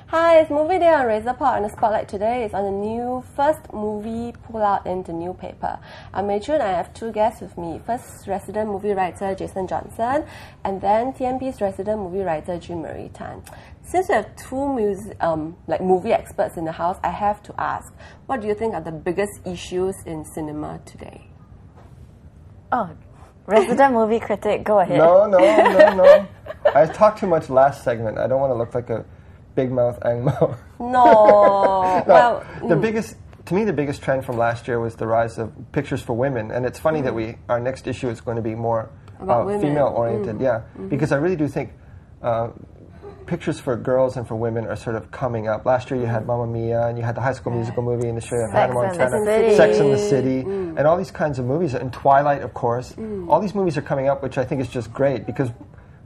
Hi, it's Movie Day on Razorpod, and the spotlight today is on the new first movie pullout in the new paper. I'm May Choon. I have two guests with me. First, resident movie writer Jason Johnson, and then TMP's resident movie writer Jean Marie Tan. Since we have two movie experts in the house, I have to ask, what do you think are the biggest issues in cinema today? Oh, resident movie critic, go ahead. No. I talked too much last segment. I don't want to look like a big mouth Ang Mo. No. Well, the biggest trend from last year was the rise of pictures for women, and it's funny that our next issue is going to be more female oriented. Because I really do think pictures for girls and for women are sort of coming up. Last year you had Mamma Mia, and you had the High School Musical movie, and this year you had Hannah Montana, Sex and the City, and all these kinds of movies, and Twilight, of course. All these movies are coming up, which I think is just great, because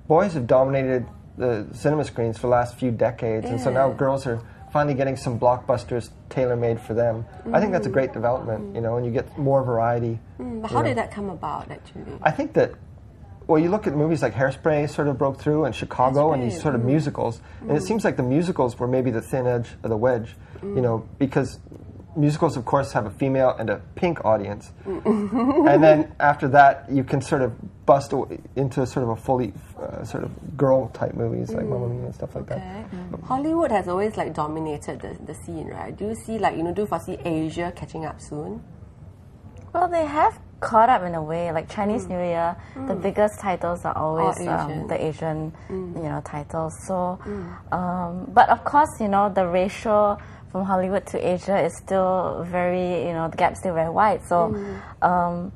boys have dominated the cinema screens for the last few decades, and so now girls are finally getting some blockbusters tailor-made for them. I think that's a great development, and you get more variety. But how did that come about, actually? I think that, you look at movies like Hairspray sort of broke through, and Chicago, and these sort of musicals, and it seems like the musicals were maybe the thin edge of the wedge, because musicals, of course, have a female and a pink audience. And then after that, you can sort of bust into sort of a fully sort of girl-type movies like Mamma Mia and stuff like that. Hollywood has always dominated the scene, right? Do you see, do you foresee Asia catching up soon? Well, they have caught up in a way. Like Chinese New Year, the biggest titles are always the Asian, titles. So, but of course, the ratio from Hollywood to Asia is still very, the gap's still very wide. So, I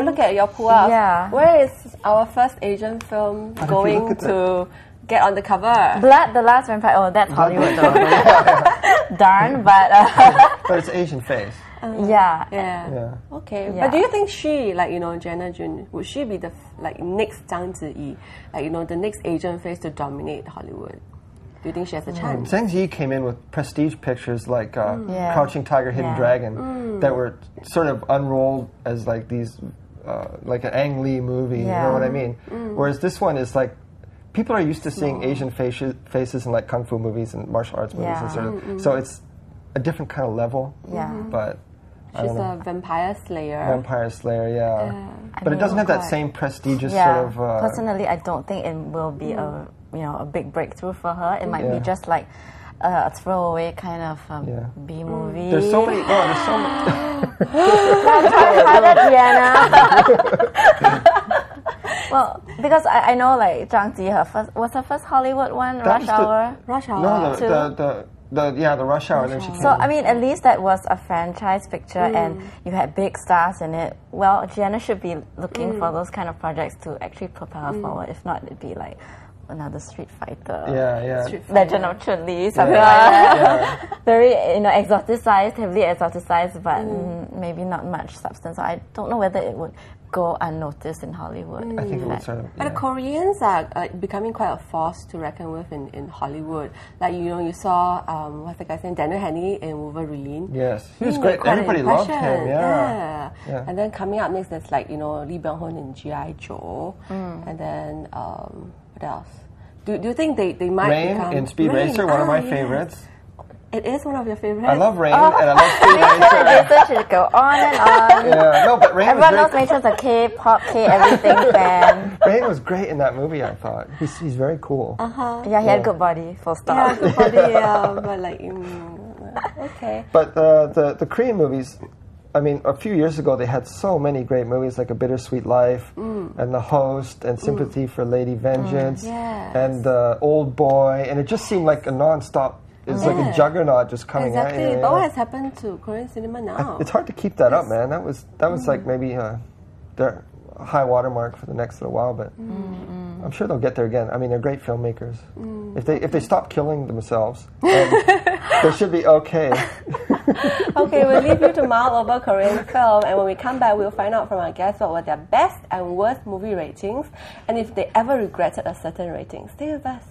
look at your pullout. Yeah. Where is our first Asian film going to get on the cover? Blood, the Last Vampire. Oh, that's Hollywood though. Darn, but... but it's Asian face. Yeah. Okay. Yeah. But do you think she, Gianna Jun, would she be the next Zhang Ziyi, the next Asian face to dominate Hollywood? Do you think she has a chance? Zhang Ziyi came in with prestige pictures like Crouching Tiger, Hidden Dragon that were sort of unrolled as these, like an Ang Lee movie, you know what I mean? Whereas this one is people are used to seeing Asian faces in Kung Fu movies and martial arts movies and so it's a different kind of level. But she's a vampire slayer. Vampire slayer, but it doesn't have that same prestigious sort of... Personally, I don't think it will be a big breakthrough for her. It might be just a throwaway kind of B movie. There's so many... there's so many... Well, because I know Zhang Ziyi, was her first Hollywood one, Rush Hour? No, the Rush Hour. Then she came I mean, at least that was a franchise picture, and you had big stars in it. Well, Gianna should be looking for those kind of projects to actually propel her forward. If not, it'd be another Street Fighter. Legend of Chun-Li, something like that. Very, exoticized, heavily exoticized, but maybe not much substance. So I don't know whether it would go unnoticed in Hollywood. I think it would sort of... But the Koreans are becoming quite a force to reckon with in Hollywood. You saw, what's the guy's name? Daniel Henney in Wolverine. Yes, he was great. Everybody loved him, And then coming up next, there's Lee Byung-hun in G.I. Joe. And then, what else? Do you think they might Rain become... in Speed Racer, one of my favorites. It is one of your favorites? I love Rain, and I love Speed Racer. Jason should go on and on. No, but Rain Everyone knows Nature's a K-pop, K-everything fan. Rain was great in that movie, I thought. He's very cool. Yeah, he had good body, full stop. Yeah, good body, but okay. But the Korean movies... I mean, a few years ago, they had so many great movies like A Bittersweet Life and The Host and Sympathy for Lady Vengeance and Old Boy. And it just seemed like a non-stop, it's like a juggernaut just coming out. Exactly. But what has happened to Korean cinema now? It's hard to keep that up, man. That was like maybe their high watermark for the next little while, but I'm sure they'll get there again. I mean, they're great filmmakers. If they stop killing themselves, they should be okay. Okay, we'll leave you to mull over Korean film, and when we come back, we'll find out from our guests what were their best and worst movie ratings, and if they ever regretted a certain rating. Stay with us.